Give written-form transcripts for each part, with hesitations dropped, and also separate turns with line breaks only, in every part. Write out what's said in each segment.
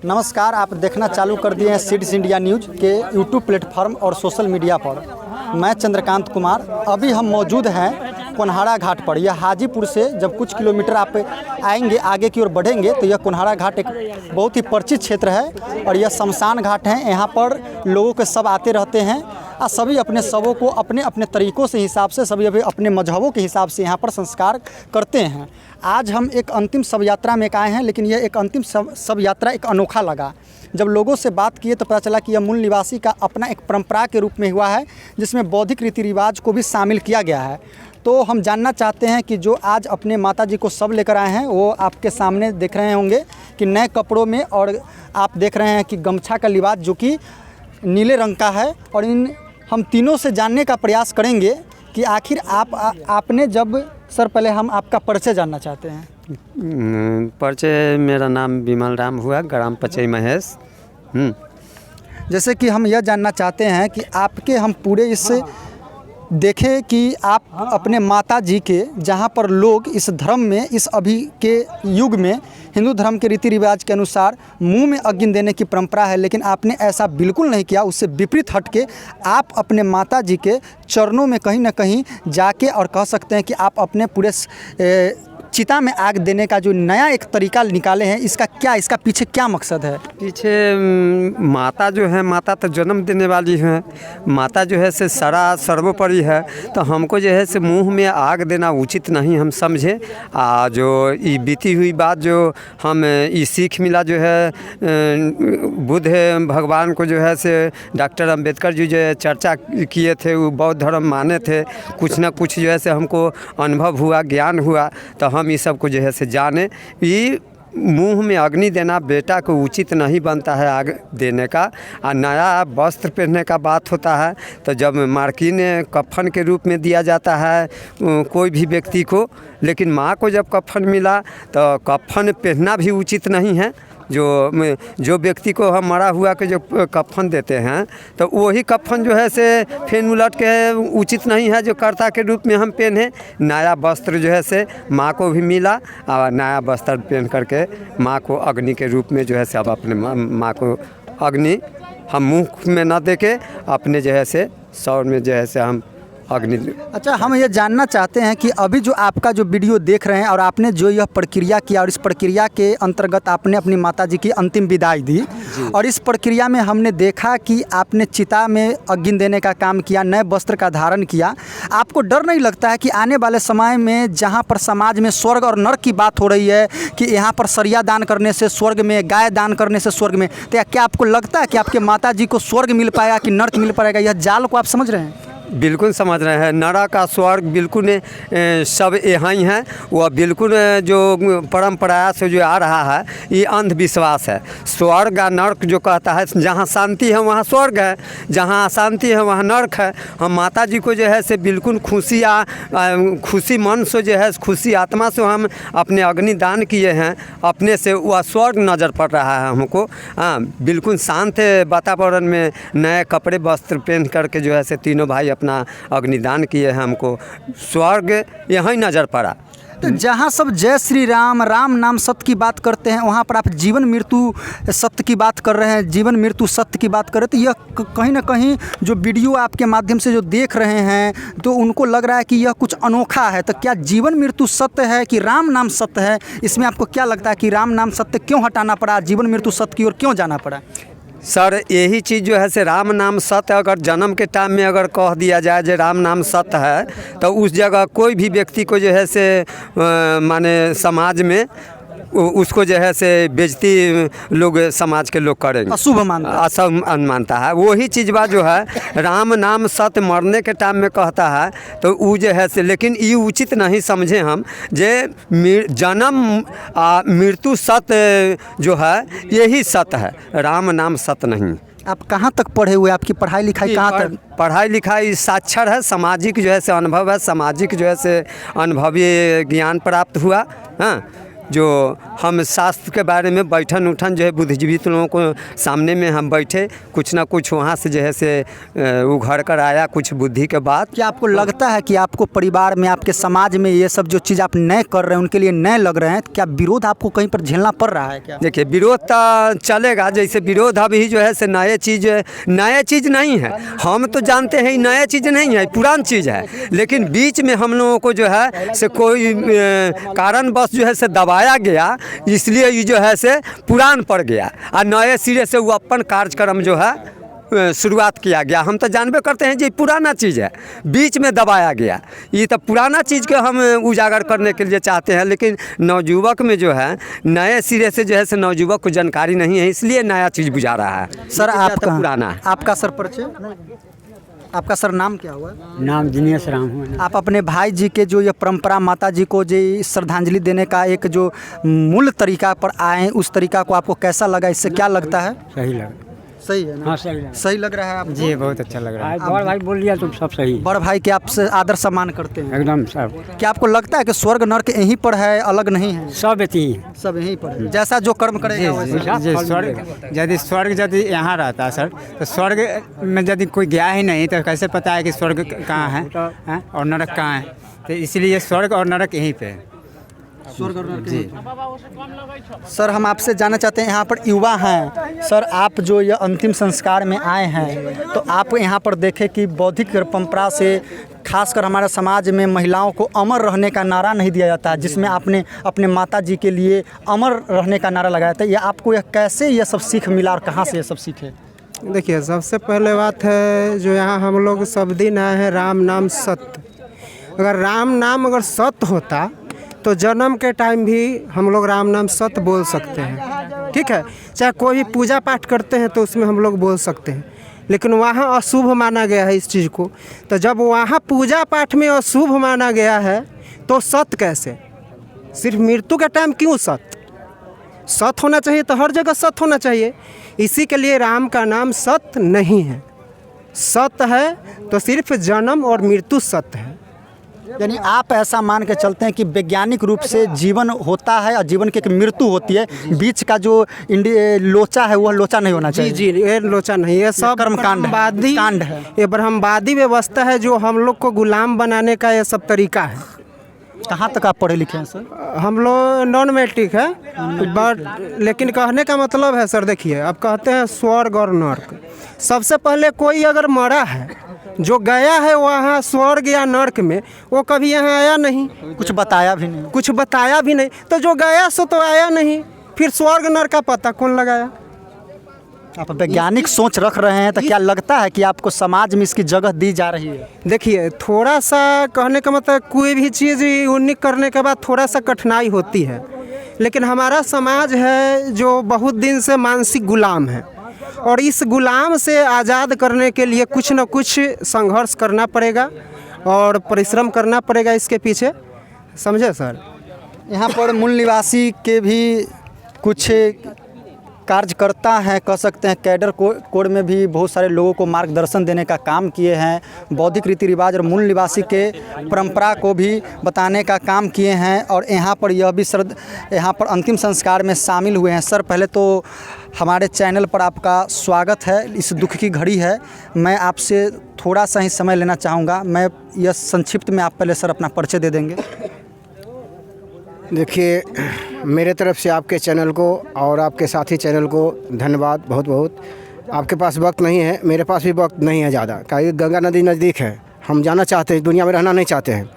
नमस्कार, आप देखना चालू कर दिए हैं सीड्स इंडिया न्यूज़ के यूट्यूब प्लेटफॉर्म और सोशल मीडिया पर। मैं चंद्रकांत कुमार। अभी हम मौजूद हैं कोन्हाड़ा घाट पर। यह हाजीपुर से जब कुछ किलोमीटर आप आएंगे, आगे की ओर बढ़ेंगे तो यह कोन्हाड़ा घाट एक बहुत ही परिचित क्षेत्र है और यह शमशान घाट है। यहाँ पर लोगों के शव आते रहते हैं और सभी अपने शवों को अपने अपने तरीक़ों से हिसाब से सभी अपने मजहबों के हिसाब से यहाँ पर संस्कार करते हैं। आज हम एक अंतिम शव यात्रा में आए हैं, लेकिन यह एक अंतिम शव यात्रा एक अनोखा लगा। जब लोगों से बात किए तो पता चला कि यह मूल निवासी का अपना एक परंपरा के रूप में हुआ है, जिसमें बौद्धिक रीति रिवाज को भी शामिल किया गया है। तो हम जानना चाहते हैं कि जो आज अपने माता जी को शव लेकर आए हैं, वो आपके सामने देख रहे होंगे कि नए कपड़ों में, और आप देख रहे हैं कि गमछा का लिबास जो कि नीले रंग का है। और हम तीनों से जानने का प्रयास करेंगे कि आखिर आपने जब सर पहले हम आपका परिचय जानना चाहते हैं।
परिचय, मेरा नाम विमल राम हुआ, ग्राम पचई महेश।
जैसे कि हम यह जानना चाहते हैं कि आपके हम पूरे इस देखें कि आप अपने माता जी के, जहाँ पर लोग इस धर्म में, इस अभी के युग में हिंदू धर्म के रीति रिवाज के अनुसार मुंह में अग्नि देने की परंपरा है, लेकिन आपने ऐसा बिल्कुल नहीं किया। उससे विपरीत हट के आप अपने माता जी के चरणों में कहीं ना कहीं जाके, और कह सकते हैं कि आप अपने पूरे चिता में आग देने का जो नया एक तरीका निकाले हैं, इसका पीछे क्या मकसद है?
पीछे माता जो है, माता तो जन्म देने वाली है, माता जो है से सर्वोपरि है। तो हमको जो है से मुंह में आग देना उचित नहीं हम समझे। जो ये बीती हुई बात जो हम ये सीख मिला जो है, बुद्ध भगवान को जो है से डॉक्टर अंबेडकर जी जो है चर्चा किए थे, वो बौद्ध धर्म माने थे। कुछ ना कुछ जो है से हमको अनुभव हुआ, ज्ञान हुआ, तो हम ये सब को जो है से जाने। ये मुंह में अग्नि देना बेटा को उचित नहीं बनता है आग देने का। और नया वस्त्र पहनने का बात होता है, तो जब मार्किन कफन के रूप में दिया जाता है कोई भी व्यक्ति को, लेकिन माँ को जब कफन मिला तो कफन पहनना भी उचित नहीं है। जो व्यक्ति को हम मरा हुआ के जो कफन देते हैं, तो वही कफन जो है से फिर उलट के उचित नहीं है जो कर्ता के रूप में हम पहने। नया वस्त्र जो है से माँ को भी मिला, और नया वस्त्र पहन करके माँ को अग्नि के रूप में जो है से अब अपने माँ को अग्नि हम मुँह में न दे के अपने जो है से सौर में जो है से हम अग्नि।
अच्छा, हम ये जानना चाहते हैं कि अभी जो आपका जो वीडियो देख रहे हैं और आपने जो यह प्रक्रिया किया, और इस प्रक्रिया के अंतर्गत आपने अपनी माताजी की अंतिम विदाई दी, और इस प्रक्रिया में हमने देखा कि आपने चिता में अग्नि देने का काम किया, नए वस्त्र का धारण किया। आपको डर नहीं लगता है कि आने वाले समय में जहाँ पर समाज में स्वर्ग और नरक की बात हो रही है, कि यहाँ पर सरिया दान करने से स्वर्ग में, गाय दान करने से स्वर्ग में, तो क्या आपको लगता है कि आपके माता जी को स्वर्ग मिल पाएगा कि नरक मिल पाएगा? यह जाल को आप समझ रहे हैं?
बिल्कुल समझ रहे हैं। नरक का स्वर्ग बिल्कुल सब यहाँ ही हैं। वह बिल्कुल जो परंपरा से जो आ रहा है, ये अंधविश्वास है। स्वर्ग और नरक जो कहता है, जहाँ शांति है वहाँ स्वर्ग है, जहाँ अशांति है वहाँ नरक है। हम माता जी को जो है से बिल्कुल खुशी मन से जो है, खुशी आत्मा से हम अपने अग्नि दान किए हैं। अपने से वह स्वर्ग नज़र पड़ रहा है हमको। बिल्कुल शांत वातावरण में नए कपड़े वस्त्र पहन करके जो है से तीनों भाई अपना अग्निदान किए हैं। हमको स्वर्ग यहीं नज़र पड़ा।
तो जहाँ सब जय श्री राम, राम नाम सत्य की बात करते हैं, वहाँ पर आप जीवन मृत्यु सत्य की बात कर रहे हैं, जीवन मृत्यु सत्य की बात कर रहे हैं। तो यह कहीं ना कहीं जो वीडियो आपके माध्यम से जो देख रहे हैं, तो उनको लग रहा है कि यह कुछ अनोखा है। तो क्या जीवन मृत्यु सत्य है कि राम नाम सत्य है? इसमें आपको क्या लगता है कि राम नाम सत्य क्यों हटाना पड़ा, जीवन मृत्यु सत्य की ओर क्यों जाना पड़ा?
सर, यही चीज़ जो है से राम नाम सत्य अगर जन्म के टाइम में अगर कह दिया जाए जो राम नाम सत्य है, तो उस जगह कोई भी व्यक्ति को जो है से माने समाज में उसको जो है से बेइज्जती लोग, समाज के लोग करेंगे,
अशुभ
मानता है। वही चीज़ बात जो है राम नाम सत्य मरने के टाइम में कहता है, तो वो जो है से, लेकिन ये उचित नहीं समझे हम जे जन्म मृत्यु सत्य जो है यही सत्य है, राम नाम सत्य नहीं।
आप कहाँ तक पढ़े हुए? आपकी पढ़ाई लिखाई कहाँ तक?
पढ़ाई लिखाई साक्षर है, सामाजिक जो है से अनुभव है, सामाजिक जो है से अनुभवीय ज्ञान प्राप्त हुआ। हाँ, जो हम शास्त्र के बारे में बैठन उठन जो है बुद्धिजीवी लोगों को सामने में हम बैठे, कुछ ना कुछ वहाँ से जो है से उघड़ कर आया कुछ बुद्धि के बाद।
क्या आपको लगता है कि आपको परिवार में, आपके समाज में ये सब जो चीज़ आप नए कर रहे हैं उनके लिए नए लग रहे हैं, क्या विरोध आपको कहीं पर झेलना पड़ रहा है क्या?
देखिए विरोध तो चलेगा, जैसे विरोध अभी जो है से नए चीज़ नहीं है। हम तो जानते हैं नया चीज़ नहीं है, पुरान चीज़ है, लेकिन बीच में हम लोगों को जो है से कोई कारणवश जो है से दबाया गया, इसलिए ये जो है से पुरान पड़ गया और नए सिरे से वो अपन कार्यक्रम जो है शुरुआत किया गया। हम तो जानबे करते हैं जी पुराना चीज़ है, बीच में दबाया गया, ये तो पुराना चीज़ को हम उजागर करने के लिए चाहते हैं, लेकिन नवयुवक में जो है नए सिरे से जो है से नवयुवक को जानकारी नहीं है, इसलिए नया चीज़ बुझा रहा है।
सर आपका
पुराना है।
आपका सर परिचय, आपका सर नाम क्या हुआ?
नाम दिनेश राम हुआ।
आप अपने भाई जी के जो ये परंपरा माता जी को जो श्रद्धांजलि देने का एक जो मूल तरीका पर आए, उस तरीका को आपको कैसा लगा? इससे क्या लगता है?
सही लगा।
सही है ना?
हाँ सही लगा।
सही लग रहा है आपको?
जी बहुत अच्छा लग रहा है। बड़ भाई बोल दिया तो सब सही।
बड़ भाई के आपसे आदर सम्मान करते हैं
एकदम सब।
क्या आपको लगता है कि स्वर्ग नर्क यहीं पर है, अलग नहीं है?
सब एती है।
सब यहीं पर है, जैसा जो कर्म करेगा वैसा।
जी स्वर्ग यदि यहाँ रहता सर तो स्वर्ग में यदि कोई गया ही नहीं तो कैसे पता है कि स्वर्ग कहाँ है हैं? और नरक कहाँ है? तो इसलिए स्वर्ग और नरक यहीं पे है।
स्वर्ग और नरक जी। सर हम आपसे जानना चाहते हैं, यहाँ पर युवा हैं सर, आप जो ये अंतिम संस्कार में आए हैं तो आप यहाँ पर देखें कि बौद्धिक परंपरा से खासकर हमारे समाज में महिलाओं को अमर रहने का नारा नहीं दिया जाता, जिसमें आपने अपने माता जी के लिए अमर रहने का नारा लगाया था। ये आपको यह कैसे ये सब सीख मिला और कहाँ से ये सब सीखे?
देखिए सबसे पहले बात है जो यहाँ हम लोग सब दिन आए हैं, राम नाम सत्य। अगर राम नाम अगर सत्य होता तो जन्म के टाइम भी हम लोग राम नाम सत्य बोल सकते हैं, ठीक है। चाहे कोई भी पूजा पाठ करते हैं तो उसमें हम लोग बोल सकते हैं, लेकिन वहाँ अशुभ माना गया है इस चीज़ को। तो जब वहाँ पूजा पाठ में अशुभ माना गया है तो सत्य कैसे? सिर्फ मृत्यु के टाइम क्यों सत्य? सत्य होना चाहिए तो हर जगह सत्य होना चाहिए। इसी के लिए राम का नाम सत्य नहीं है। सत्य है तो सिर्फ जन्म और मृत्यु सत्य है।
यानी आप ऐसा मान के चलते हैं कि वैज्ञानिक रूप से जीवन होता है और जीवन की एक मृत्यु होती है, बीच का जो लोचा है वह लोचा नहीं होना चाहिए।
जी ये लोचा नहीं, ये सब
कांड है,
ये ब्रह्मवादी व्यवस्था है जो हम लोग को गुलाम बनाने का ये सब तरीका है।
कहाँ तक आप पढ़े लिखे हैं सर?
हम लोग नॉन मैट्रिक है, बट लेकिन कहने का मतलब है सर, देखिए अब कहते हैं स्वर्ग और नर्क। सबसे पहले कोई अगर मरा है जो गया है वहाँ स्वर्ग या नर्क में, वो कभी यहाँ आया नहीं,
कुछ बताया भी नहीं,
तो जो गया सो तो आया नहीं, फिर स्वर्ग नर्क का पता कौन लगाया?
आप वैज्ञानिक सोच रख रहे हैं तो क्या लगता है कि आपको समाज में इसकी जगह दी जा रही है?
देखिए थोड़ा सा कहने का मतलब कोई भी चीज़ यूनिक करने के बाद थोड़ा सा कठिनाई होती है, लेकिन हमारा समाज है जो बहुत दिन से मानसिक गुलाम है और इस गुलाम से आज़ाद करने के लिए कुछ न कुछ संघर्ष करना पड़ेगा और परिश्रम करना पड़ेगा इसके पीछे, समझे सर।
यहाँ पर मूल निवासी के भी कुछ कार्यकर्ता हैं, कह सकते हैं कैडर कोड में भी बहुत सारे लोगों को मार्गदर्शन देने का काम किए हैं, बौद्धिक रीति रिवाज और मूल निवासी के परंपरा को भी बताने का काम किए हैं और यहाँ पर यह भी यहाँ पर अंतिम संस्कार में शामिल हुए हैं। सर पहले तो हमारे चैनल पर आपका स्वागत है, इस दुख की घड़ी है, मैं आपसे थोड़ा सा ही समय लेना चाहूँगा। मैं यह संक्षिप्त में आप पहले सर अपना परिचय दे देंगे।
देखिए मेरे तरफ से आपके चैनल को और आपके साथी चैनल को धन्यवाद बहुत बहुत। आपके पास वक्त नहीं है, मेरे पास भी वक्त नहीं है ज़्यादा, क्योंकि गंगा नदी नज़दीक है, हम जाना चाहते हैं, दुनिया में रहना नहीं चाहते हैं।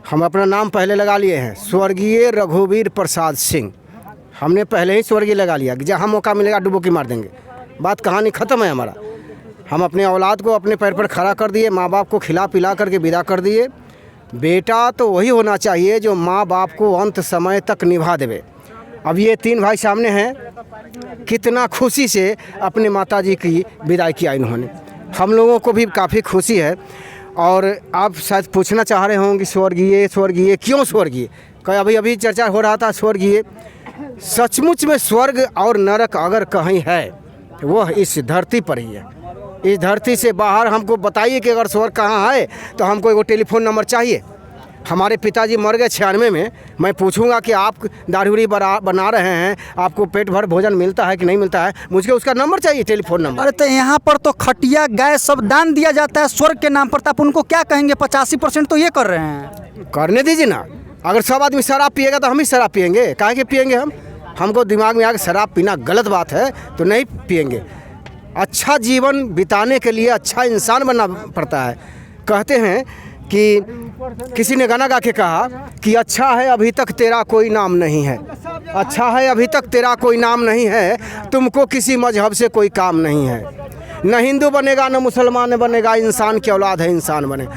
हम अपना नाम पहले लगा लिए हैं, स्वर्गीय रघुवीर प्रसाद सिंह। हमने पहले ही स्वर्गीय लगा लिया कि जहाँ मौका मिलेगा डुबकी मार देंगे, बात कहानी ख़त्म है हमारा। हम अपने औलाद को अपने पैर पर खड़ा कर दिए, माँ बाप को खिला पिला करके विदा कर दिए। बेटा तो वही होना चाहिए जो माँ बाप को अंत समय तक निभा देवे। अब ये तीन भाई सामने हैं, कितना खुशी से अपने माता जी की विदाई किया इन्होंने, हम लोगों को भी काफ़ी खुशी है। और आप शायद पूछना चाह रहे होंगे स्वर्गीय स्वर्गीय क्यों स्वर्गीय, अभी अभी चर्चा हो रहा था स्वर्गीय। सचमुच में स्वर्ग और नरक अगर कहीं है वह इस धरती पर ही है। इस धरती से बाहर हमको बताइए कि अगर स्वर्ग कहाँ है तो हमको एक टेलीफोन नंबर चाहिए, हमारे पिताजी मर गए 96 में, मैं पूछूंगा कि आप दाढ़ी बना रहे हैं, आपको पेट भर भोजन मिलता है कि नहीं मिलता है, मुझे उसका नंबर चाहिए, टेलीफोन नंबर।
अरे तो यहाँ पर तो खटिया गाय सब दान दिया जाता है स्वर्ग के नाम पर, तो आप उनको क्या कहेंगे? 85% तो ये कर रहे हैं।
करने दीजिए ना। अगर सब आदमी शराब पिएगा तो हम ही शराब पिएंगे, काहे के पिएंगे हम? हमको दिमाग में आके शराब पीना गलत बात है तो नहीं पिएंगे। अच्छा जीवन बिताने के लिए अच्छा इंसान बनना पड़ता है। कहते हैं कि किसी ने गाना गा के कहा कि अच्छा है अभी तक तेरा कोई नाम नहीं है, अच्छा है अभी तक तेरा कोई नाम नहीं है, तुमको किसी मजहब से कोई काम नहीं है, न हिंदू बनेगा न मुसलमान बनेगा, इंसान की औलाद है इंसान बने।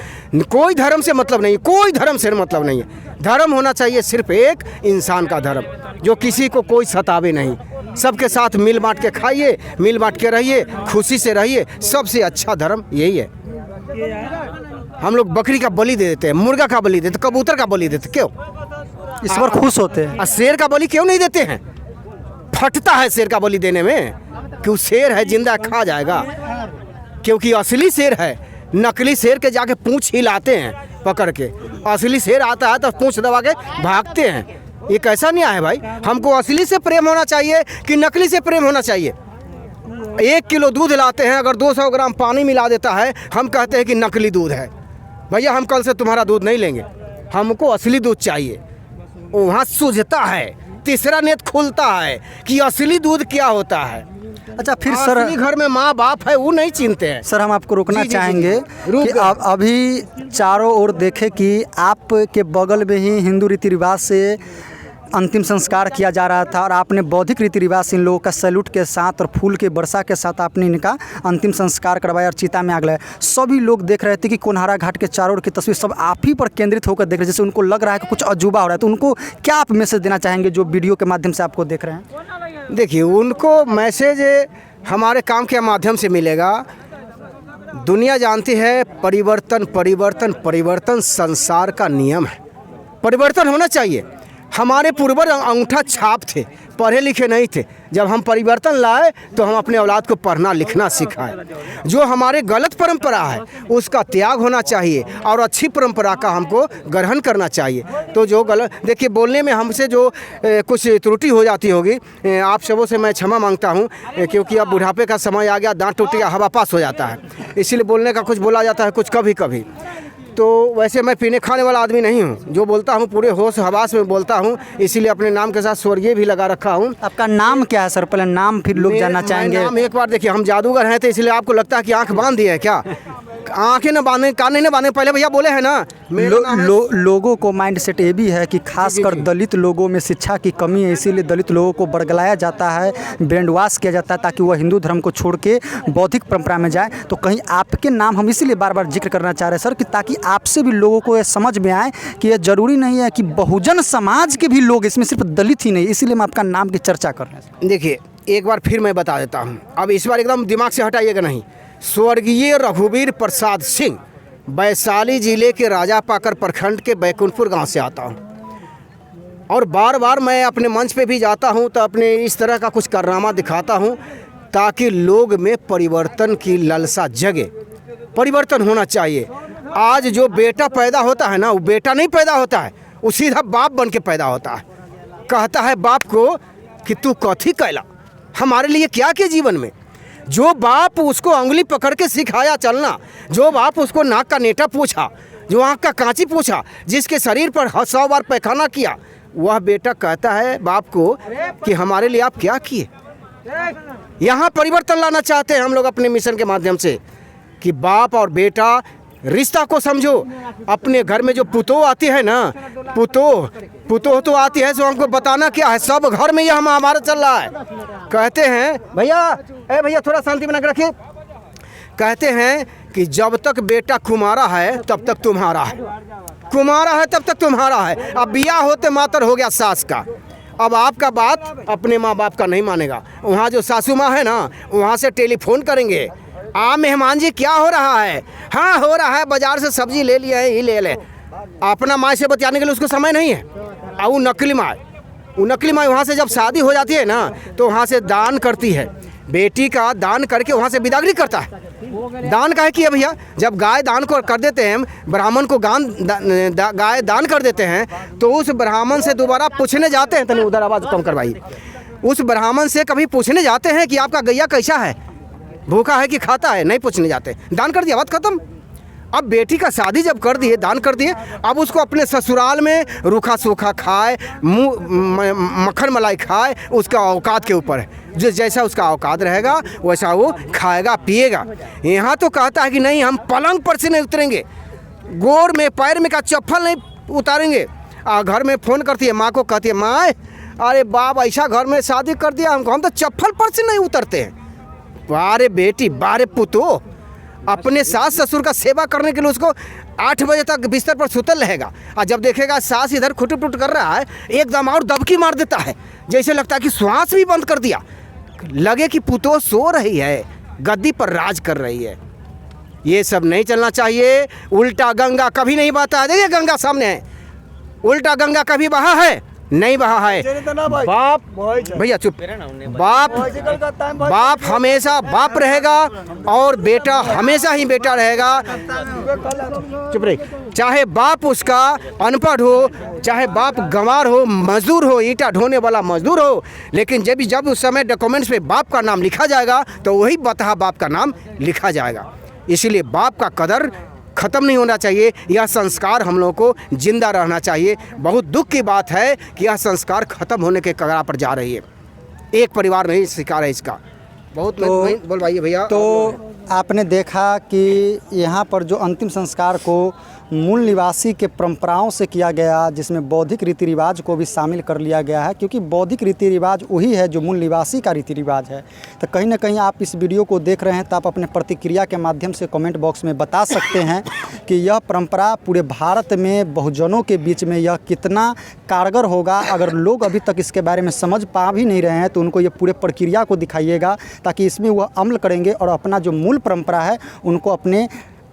कोई धर्म से मतलब नहीं, कोई धर्म से मतलब नहीं है। धर्म होना चाहिए सिर्फ एक, इंसान का धर्म, जो किसी को कोई सतावे नहीं, सबके साथ मिल बांट के खाइए, मिल बांट के रहिए, खुशी से रहिए। सबसे अच्छा धर्म यही है। हम लोग बकरी का बलि दे देते हैं, मुर्गा का बलि देते, कबूतर का बलि देते, क्यों?
ईश्वर खुश होते हैं।
और शेर का बलि क्यों नहीं देते हैं? फटता है शेर का बलि देने में, क्यों? शेर है, जिंदा खा जाएगा, क्योंकि असली शेर है। नकली शेर के जाके पूंछ हिलाते हैं पकड़ के, असली शेर आता है तो पूंछ दबा के भागते हैं। ये कैसा न्याय है भाई? हमको असली से प्रेम होना चाहिए कि नकली से प्रेम होना चाहिए? 1 किलो दूध लाते हैं, अगर 200 ग्राम पानी मिला देता है, हम कहते हैं कि नकली दूध है। भैया हम कल से तुम्हारा दूध नहीं लेंगे, हमको असली दूध चाहिए। वहाँ सूझता है, तीसरा नेत्र खुलता है कि असली दूध क्या होता है।
अच्छा फिर सर,
असली घर में माँ बाप है वो नहीं चिंते हैं।
सर हम आपको रोकना
जी, जी,
चाहेंगे
रुक
कि आप अभी चारों ओर देखें कि आपके बगल में ही हिंदू रीति रिवाज से अंतिम संस्कार किया जा रहा था और आपने बौद्धिक रीति रिवाज से इन लोगों का सैल्यूट के साथ और फूल के वर्षा के साथ आपने इनका अंतिम संस्कार करवाया और चिता में आग लगाया। सभी लोग देख रहे थे कि कोनहारा घाट के चारों ओर की तस्वीर सब आप ही पर केंद्रित होकर देख रहे हैं, जैसे उनको लग रहा है कि कुछ अजूबा हो रहा है। तो उनको क्या आप मैसेज देना चाहेंगे जो वीडियो के माध्यम से आपको देख रहे हैं?
देखिए, उनको मैसेज हमारे काम के माध्यम से मिलेगा। दुनिया जानती है परिवर्तन परिवर्तन परिवर्तन संसार का नियम है, परिवर्तन होना चाहिए। हमारे पूर्वज अंगूठा छाप थे, पढ़े लिखे नहीं थे। जब हम परिवर्तन लाए तो हम अपने औलाद को पढ़ना लिखना सिखाए। जो हमारे गलत परंपरा है उसका त्याग होना चाहिए और अच्छी परंपरा का हमको ग्रहण करना चाहिए। तो जो गलत, देखिए बोलने में हमसे जो कुछ त्रुटि हो जाती होगी, आप सबों से मैं क्षमा मांगता हूँ, क्योंकि अब बुढ़ापे का समय आ गया, दांत टूट गया, हवा पास हो जाता है, इसीलिए बोलने का कुछ बोला जाता है, कुछ कभी कभी। तो वैसे मैं पीने खाने वाला आदमी नहीं हूँ, जो बोलता हूँ पूरे होश हवास में बोलता हूँ, इसीलिए अपने नाम के साथ स्वर्गीय भी लगा रखा हूँ।
आपका नाम क्या है सर? पहले नाम फिर लोग जानना चाहेंगे।
नाम एक बार देखिए, हम जादूगर हैं तो इसलिए आपको लगता है कि आंख बांध दिए है क्या? आंखें न बांधे, कान नहीं बांधे, पहले भैया बोले हैं ना।
लोगों को माइंड सेट ये भी है कि खासकर दलित लोगों में शिक्षा की कमी है, इसीलिए दलित लोगों को बरगलाया जाता है, ब्रेन वॉश किया जाता है ताकि वह हिंदू धर्म को छोड़ के बौद्धिक परंपरा में जाए। तो कहीं आपके नाम हम इसीलिए बार बार जिक्र करना चाह रहे हैं सर, कि ताकि आपसे भी लोगों को ये समझ में आए कि ये जरूरी नहीं है कि बहुजन समाज के भी लोग, इसमें सिर्फ दलित ही नहीं, इसीलिए हम आपका नाम की चर्चा कर रहे हैं।
देखिए एक बार फिर मैं बता देता हूँ, अब इस बार एकदम दिमाग से हटाइएगा नहीं। स्वर्गीय रघुवीर प्रसाद सिंह, वैशाली जिले के राजापाकर प्रखंड के बैकुंठपुर गांव से आता हूं। और बार बार मैं अपने मंच पे भी जाता हूं तो अपने इस तरह का कुछ कारनामा दिखाता हूं ताकि लोग में परिवर्तन की लालसा जगे। परिवर्तन होना चाहिए। आज जो बेटा पैदा होता है ना, वो बेटा नहीं पैदा होता है, वो सीधा बाप बन के पैदा होता है। कहता है बाप को कि तू कथी कैला, हमारे लिए क्या किया जीवन में। जो बाप उसको उंगली पकड़ के सिखाया चलना, जो बाप उसको नाक का नेटा पूछा, जो आँख का कांची पूछा, जिसके शरीर पर 100 बार पैखाना किया, वह बेटा कहता है बाप को कि हमारे लिए आप क्या किए। यहाँ परिवर्तन लाना चाहते हैं हम लोग अपने मिशन के माध्यम से कि बाप और बेटा रिश्ता को समझो। अपने घर में जो पुतोह आती है ना, पुतोह तो आती है, सो हमको बताना क्या है। सब घर में यह महाभारत चल रहा है। कहते हैं भैया थोड़ा शांति बना के रखिए। कहते हैं कि जब तक बेटा कुमारा है तब तक तुम्हारा है, कुमारा है तब तक तुम्हारा है। अब बियाह होते मातर हो गया सास का। अब आपका बात अपने माँ बाप का नहीं मानेगा। वहाँ जो सासू माँ है ना, वहाँ से टेलीफोन करेंगे, मेहमान जी क्या हो रहा है? हाँ हो रहा है, बाजार से सब्जी ले लिया है, ये ले ले। अपना माँ से बतियाने के लिए उसको समय नहीं है। और वो नकली माँ वहाँ से जब शादी हो जाती है ना, तो वहाँ से दान करती है, बेटी का दान करके वहाँ से बिदागरी करता है। दान काहे किया भैया? जब गाय दान को कर देते हैं, ब्राह्मण को गाय दान कर देते हैं, तो उस ब्राह्मण से दोबारा पूछने जाते हैं, तनी उधर आवाज़ कम करवाइए, उस ब्राह्मण से कभी पूछने जाते हैं कि आपका गैया कैसा है, भूखा है कि खाता है? नहीं पूछने जाते, दान कर दिया, बात खत्म। अब बेटी का शादी जब कर दिए, दान कर दिए, अब उसको अपने ससुराल में रूखा सूखा खाए, मुँह मक्खन मलाई खाए, उसका औकात के ऊपर है। जैसा उसका औकात रहेगा वैसा वो खाएगा पिएगा। यहाँ तो कहता है कि नहीं, हम पलंग पर से नहीं उतरेंगे, गोर में पैर में का चप्पल नहीं उतारेंगे। घर में फ़ोन करती है माँ को, कहती है माँ अरे बाप ऐसा घर में शादी कर दिया हमको, हम तो चप्पल पर से नहीं उतरते हैं। बारे बेटी बारे पुतो, अपने सास ससुर का सेवा करने के लिए उसको 8 बजे तक बिस्तर पर सुतल रहेगा, और जब देखेगा सास इधर खुट-पुट कर रहा है, एकदम और दबकी मार देता है, जैसे लगता है कि श्वास भी बंद कर दिया, लगे कि पुतो सो रही है, गद्दी पर राज कर रही है। ये सब नहीं चलना चाहिए। उल्टा गंगा कभी नहीं बहता है, देखिए गंगा सामने है, उल्टा गंगा कभी बहा है? नहीं बहा है। बाप भैया चुप, बाप हमेशा बाप रहेगा और बेटा हमेशा ही बेटा रहेगा। चुप रही, चाहे बाप उसका अनपढ़ हो, चाहे बाप गंवार हो, मजदूर हो, ईंटा ढोने वाला मजदूर हो, लेकिन जब उस समय डॉक्यूमेंट्स पे बाप का नाम लिखा जाएगा तो वही बतहा बाप का नाम लिखा जाएगा। इसीलिए बाप का कदर ख़त्म नहीं होना चाहिए, यह संस्कार हम लोगों को जिंदा रहना चाहिए। बहुत दुख की बात है कि यह संस्कार ख़त्म होने के कगार पर जा रही है। एक परिवार नहीं शिकार है इसका। बहुत बोलवाइए भैया।
तो आपने देखा कि यहाँ पर जो अंतिम संस्कार को मूल निवासी के परंपराओं से किया गया, जिसमें बौद्धिक रीति रिवाज को भी शामिल कर लिया गया है, क्योंकि बौद्धिक रीति रिवाज वही है जो मूल निवासी का रीति रिवाज है। तो कहीं ना कहीं आप इस वीडियो को देख रहे हैं तो आप अपने प्रतिक्रिया के माध्यम से कमेंट बॉक्स में बता सकते हैं कि यह परंपरा पूरे भारत में बहुजनों के बीच में यह कितना कारगर होगा। अगर लोग अभी तक इसके बारे में समझ पा भी नहीं रहे हैं तो उनको ये पूरे प्रक्रिया को दिखाइएगा, ताकि इसमें वह अमल करेंगे और अपना जो मूल परंपरा है उनको अपने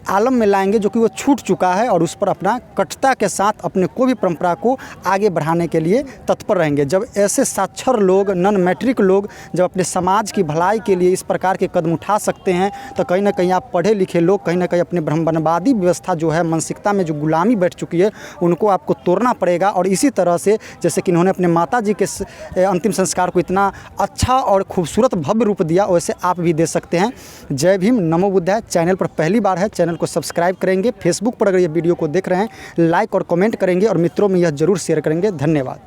आलम में लाएंगे, जो कि वो छूट चुका है, और उस पर अपना कटता के साथ अपने को भी परंपरा को आगे बढ़ाने के लिए तत्पर रहेंगे। जब ऐसे साक्षर लोग, नॉन मैट्रिक लोग जब अपने समाज की भलाई के लिए इस प्रकार के कदम उठा सकते हैं, तो कहीं ना कहीं आप पढ़े लिखे लोग कहीं ना कहीं अपने ब्रह्मवादी व्यवस्था जो है, मानसिकता में जो गुलामी बैठ चुकी है, उनको आपको तोड़ना पड़ेगा। और इसी तरह से जैसे कि इन्होंने अपने माता जी के अंतिम संस्कार को इतना अच्छा और खूबसूरत भव्य रूप दिया, वैसे आप भी दे सकते हैं। जय भीम, नमो बुद्धाय। चैनल पर पहली बार है, चैनल को सब्सक्राइब करेंगे। फेसबुक पर अगर ये वीडियो को देख रहे हैं, लाइक और कमेंट करेंगे और मित्रों में यह जरूर शेयर करेंगे। धन्यवाद।